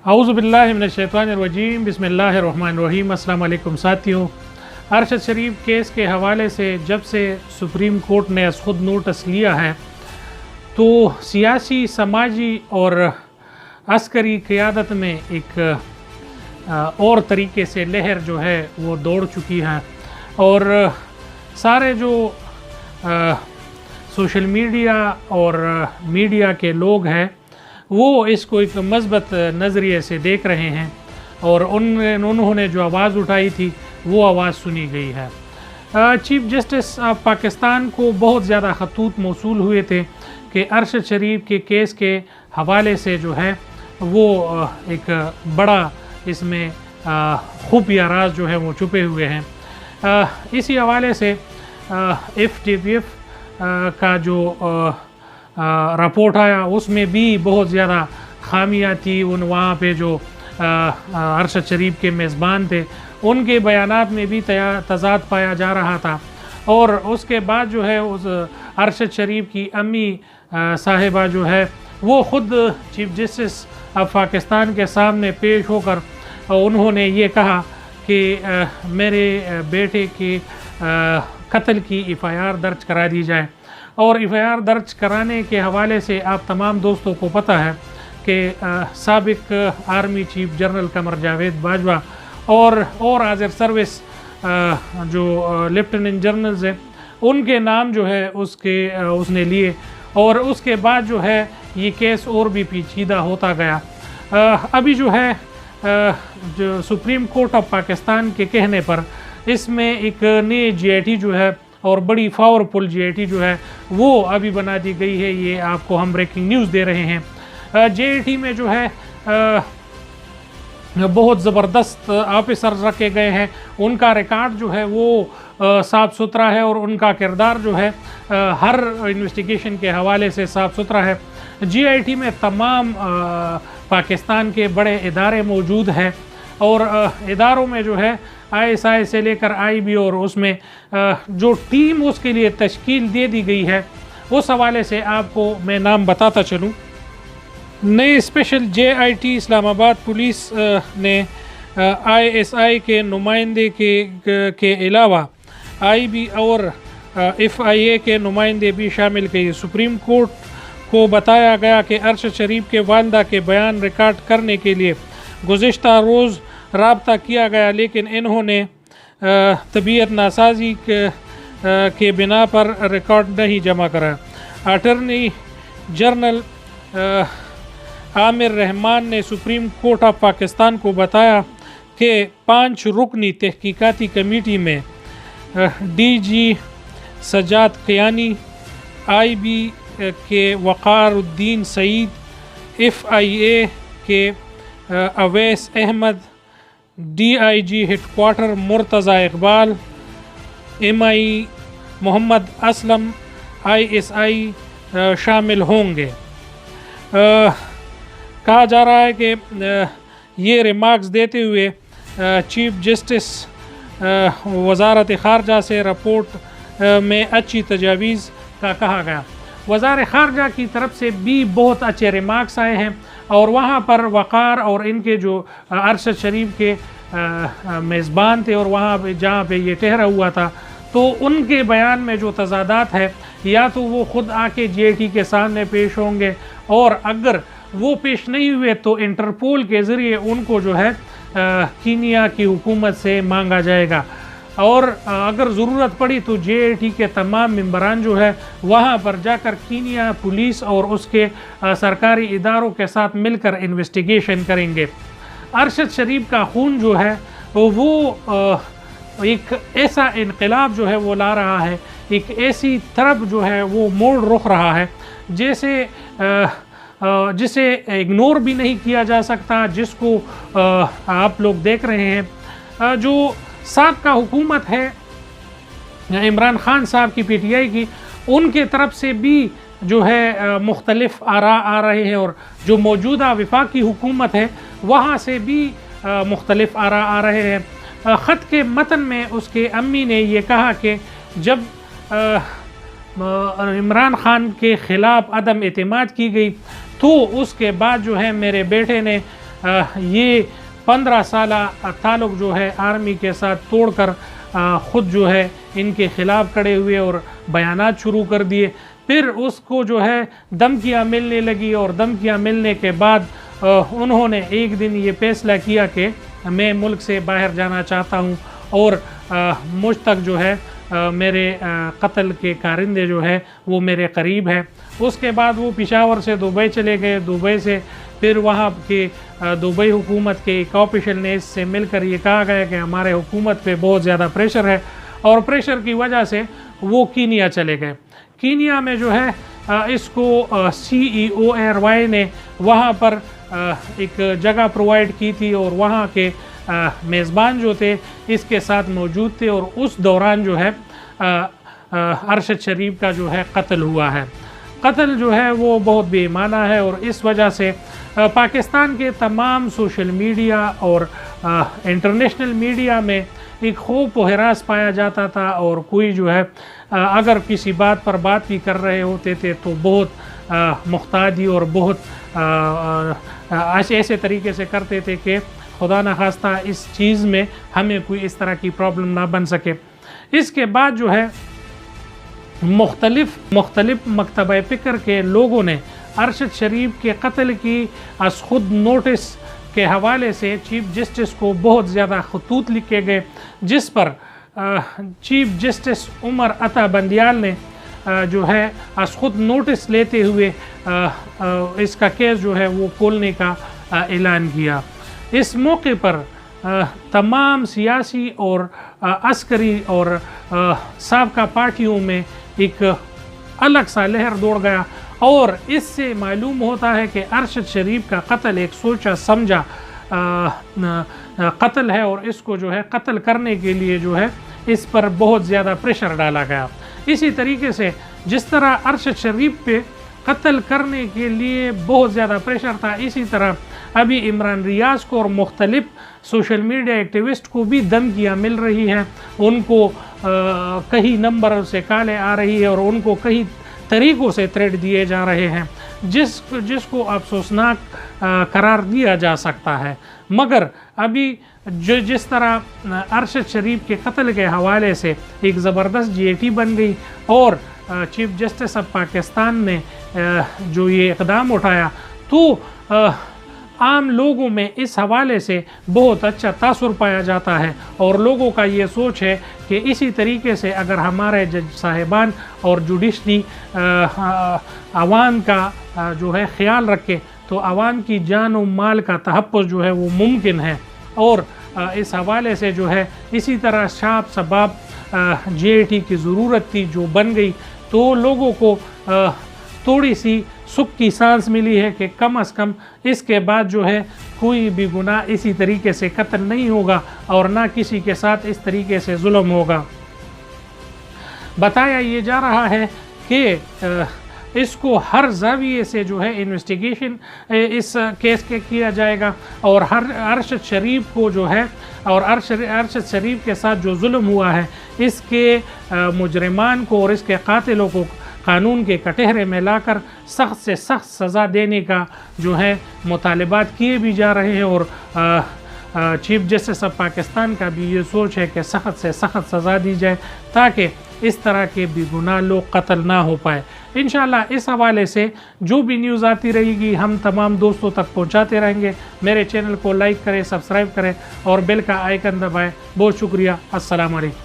اعوذ باللہ من الشیطان الرجیم بسم اللہ الرحمن الرحیم۔ السلام علیکم ساتھیوں، ارشد شریف کیس کے حوالے سے جب سے سپریم کورٹ نے از خود نوٹس لیا ہے تو سیاسی، سماجی اور عسکری قیادت میں ایک اور طریقے سے لہر جو ہے وہ دوڑ چکی ہے، اور سارے جو سوشل میڈیا اور میڈیا کے لوگ ہیں وہ اس کو ایک مثبت نظریے سے دیکھ رہے ہیں، اور انہوں نے جو آواز اٹھائی تھی وہ آواز سنی گئی ہے۔ چیف جسٹس آف پاکستان کو بہت زیادہ خطوط موصول ہوئے تھے کہ ارشد شریف کے کیس کے حوالے سے جو ہے وہ ایک بڑا اس میں خفیہ راز جو ہے وہ چھپے ہوئے ہیں۔ اسی حوالے سے ایف ٹی پی ایف کا جو رپورٹ آیا اس میں بھی بہت زیادہ خامیاں تھی۔ وہاں پہ جو ارشد شریف کے میزبان تھے ان کے بیانات میں بھی تضاد پایا جا رہا تھا، اور اس کے بعد جو ہے اس ارشد شریف کی امی صاحبہ جو ہے وہ خود چیف جسٹس آف پاکستان کے سامنے پیش ہو کر انہوں نے یہ کہا کہ میرے بیٹے کے قتل کی ایف آئی آر درج کرا دی جائے، اور ایف آئی آر درج کرانے کے حوالے سے آپ تمام دوستوں کو پتہ ہے کہ سابق army chief general Qamar Javed Bajwa اور حاضر سروس جو لیفٹیننٹ جنرلز ہیں ان کے نام جو ہے اس نے لیے، اور اس کے بعد جو ہے یہ کیس اور بھی پیچیدہ ہوتا گیا۔ ابھی جو ہے جو سپریم کورٹ آف پاکستان کے کہنے پر اس میں ایک نئی جی آئی ٹی جو ہے اور بڑی پاورفل جی آئی ٹی جو ہے وہ ابھی بنا دی گئی ہے۔ یہ آپ کو ہم بریکنگ نیوز دے رہے ہیں۔ جی آئی ٹی میں جو ہے بہت زبردست آفیسر رکھے گئے ہیں، ان کا ریکارڈ جو ہے وہ صاف ستھرا ہے، اور ان کا کردار جو ہے ہر انویسٹیگیشن کے حوالے سے صاف ستھرا ہے۔ جی آئی ٹی میں تمام پاکستان کے بڑے ادارے موجود ہیں، اور اداروں میں جو ہے آئی ایس آئی سے لے کر آئی بی، اور اس میں جو ٹیم اس کے لیے تشکیل دے دی گئی ہے اس حوالے سے آپ کو میں نام بتاتا چلوں۔ نئے اسپیشل جے آئی ٹی اسلام آباد پولیس نے آئی ایس آئی کے نمائندے کے علاوہ آئی بی اور ایف آئی اے کے نمائندے بھی شامل کیے۔ سپریم کورٹ کو بتایا گیا کہ ارشد شریف کے والدہ کے بیان ریکارڈ کرنے کے لیے گزشتہ روز رابطہ کیا گیا، لیکن انہوں نے طبیعت ناسازی کے بنا پر ریکارڈ نہیں جمع کرایا۔ اٹارنی جنرل عامر رحمان نے سپریم کورٹ آف پاکستان کو بتایا کہ 5 رکنی تحقیقاتی کمیٹی میں D G Sajjad Kayani, I B کے Waqar Uddin Saeed, F I A کے Awais Ahmed, D I G headquarter Murtaza Iqbal, M I Muhammad Aslam, I S I شامل ہوں گے۔ کہا جا رہا ہے کہ یہ ریمارکس دیتے ہوئے چیف جسٹس وزارت خارجہ سے رپورٹ میں اچھی تجاویز کا کہا گیا۔ وزارت خارجہ کی طرف سے بھی بہت اچھے ریمارکس آئے ہیں، اور وہاں پر وقار اور ان کے جو ارشد شریف کے میزبان تھے اور وہاں پہ جہاں پہ یہ ٹھہرا ہوا تھا، تو ان کے بیان میں جو تضادات ہے یا تو وہ خود آ کے جی آئی ٹی کے سامنے پیش ہوں گے، اور اگر وہ پیش نہیں ہوئے تو انٹرپول کے ذریعے ان کو جو ہے کینیا کی حکومت سے مانگا جائے گا، اور اگر ضرورت پڑی تو جے آئی ٹی کے تمام ممبران جو ہے وہاں پر جا کر کینیا پولیس اور اس کے سرکاری اداروں کے ساتھ مل کر انویسٹیگیشن کریں گے۔ ارشد شریف کا خون جو ہے وہ ایک ایسا انقلاب جو ہے وہ لا رہا ہے، ایک ایسی طرف جو ہے وہ موڑ رخ رہا ہے جسے اگنور بھی نہیں کیا جا سکتا، جس کو آپ لوگ دیکھ رہے ہیں۔ جو سابقہ حکومت ہے عمران خان صاحب کی پی ٹی آئی کی، ان کے طرف سے بھی جو ہے مختلف آراء آ رہے ہیں، اور جو موجودہ وفاقی حکومت ہے وہاں سے بھی مختلف آراء آ رہے ہیں۔ خط کے متن میں اس کے امی نے یہ کہا کہ جب عمران خان کے خلاف عدم اعتماد کی گئی تو اس کے بعد جو ہے میرے بیٹے نے یہ 15 سالہ تعلق جو ہے آرمی کے ساتھ توڑ کر خود جو ہے ان کے خلاف کھڑے ہوئے اور بیانات شروع کر دیے. پھر اس کو جو ہے دھمکیاں ملنے لگی اور دھمکیاں ملنے کے بعد انہوں نے ایک دن یہ فیصلہ کیا کہ میں ملک سے باہر جانا چاہتا ہوں اور مجھ تک جو ہے میرے قتل کے کارندے جو ہے وہ میرے قریب ہے. اس کے بعد وہ پشاور سے دبئی چلے گئے. دبئی سے پھر وہاں کے دبئی حکومت کے ایک آفیشل نے اس سے مل کر یہ کہا گیا کہ ہمارے حکومت پہ بہت زیادہ پریشر ہے، اور پریشر کی وجہ سے وہ کینیا چلے گئے. کینیا میں جو ہے اس کو CEORY نے وہاں پر ایک جگہ پرووائڈ کی تھی اور وہاں کے میزبان جو تھے اس کے ساتھ موجود تھے، اور اس دوران جو ہے ارشد شریف کا جو ہے قتل ہوا ہے. قتل جو ہے وہ بہت بے معنی ہے، اور اس وجہ سے پاکستان کے تمام سوشل میڈیا اور انٹرنیشنل میڈیا میں ایک خوف و ہراس پایا جاتا تھا، اور کوئی جو ہے اگر کسی بات پر بات بھی کر رہے ہوتے تھے تو بہت محتاطی اور بہت ایسے طریقے سے کرتے تھے کہ خدا نخواستہ اس چیز میں ہمیں کوئی اس طرح کی پرابلم نہ بن سکے. اس کے بعد جو ہے مختلف مکتبہ فکر کے لوگوں نے ارشد شریف کے قتل کی از خود نوٹس کے حوالے سے چیف جسٹس کو بہت زیادہ خطوط لکھے گئے، جس پر چیف جسٹس عمر عطا بندیال نے جو ہے از خود نوٹس لیتے ہوئے اس کا کیس جو ہے وہ کھولنے کا اعلان کیا. اس موقع پر تمام سیاسی اور عسکری اور سابقہ پارٹیوں میں ایک الگ سا لہر دوڑ گیا، اور اس سے معلوم ہوتا ہے کہ ارشد شریف کا قتل ایک سوچا سمجھا قتل ہے، اور اس کو جو ہے قتل کرنے کے لیے جو ہے اس پر بہت زیادہ پریشر ڈالا گیا. اسی طریقے سے جس طرح ارشد شریف پہ قتل کرنے کے لیے بہت زیادہ پریشر تھا، اسی طرح ابھی عمران ریاض کو اور مختلف سوشل میڈیا ایکٹیوسٹ کو بھی دھمکیاں مل رہی ہیں. ان کو کئی نمبر سے کالیں آ رہی ہے اور ان کو کئی طریقوں سے تھریٹ دیے جا رہے ہیں، جس کو افسوسناک قرار دیا جا سکتا ہے. مگر ابھی جس طرح ارشد شریف کے قتل کے حوالے سے ایک زبردست GAT بن گئی، اور چیف جسٹس آف پاکستان نے جو یہ اقدام اٹھایا، تو عام لوگوں میں اس حوالے سے بہت اچھا تاثر پایا جاتا ہے، اور لوگوں کا یہ سوچ ہے کہ اسی طریقے سے اگر ہمارے جج صاحبان اور جوڈیشری عوام کا جو ہے خیال رکھے تو عوام کی جان و مال کا تحفظ جو ہے وہ ممکن ہے. اور اس حوالے سے جو ہے اسی طرح شاب سباب GAT کی ضرورت تھی جو بن گئی، تو لوگوں کو تھوڑی سی سکھ کی سانس ملی ہے کہ کم از کم اس کے بعد جو ہے کوئی بھی گناہ اسی طریقے سے قتل نہیں ہوگا اور نہ کسی کے ساتھ اس طریقے سے ظلم ہوگا. بتایا یہ جا رہا ہے کہ اس کو ہر زاویے سے جو ہے انویسٹیگیشن اس کیس کے کیا جائے گا، اور ہر ارشد شریف کو جو ہے اور ارشد شریف کے ساتھ جو ظلم ہوا ہے اس کے مجرمان کو اور اس کے قاتلوں کو قانون کے کٹہرے میں لا کر سخت سے سخت سزا دینے کا جو ہے مطالبات کیے بھی جا رہے ہیں. اور چیف جسٹس آف پاکستان کا بھی یہ سوچ ہے کہ سخت سے سخت سزا دی جائے تاکہ اس طرح کے بے گناہ لوگ قتل نہ ہو پائے. انشاءاللہ اس حوالے سے جو بھی نیوز آتی رہے گی ہم تمام دوستوں تک پہنچاتے رہیں گے. میرے چینل کو لائک کریں، سبسکرائب کریں اور بیل کا آئیکن دبائیں. بہت شکریہ. السلام علیکم.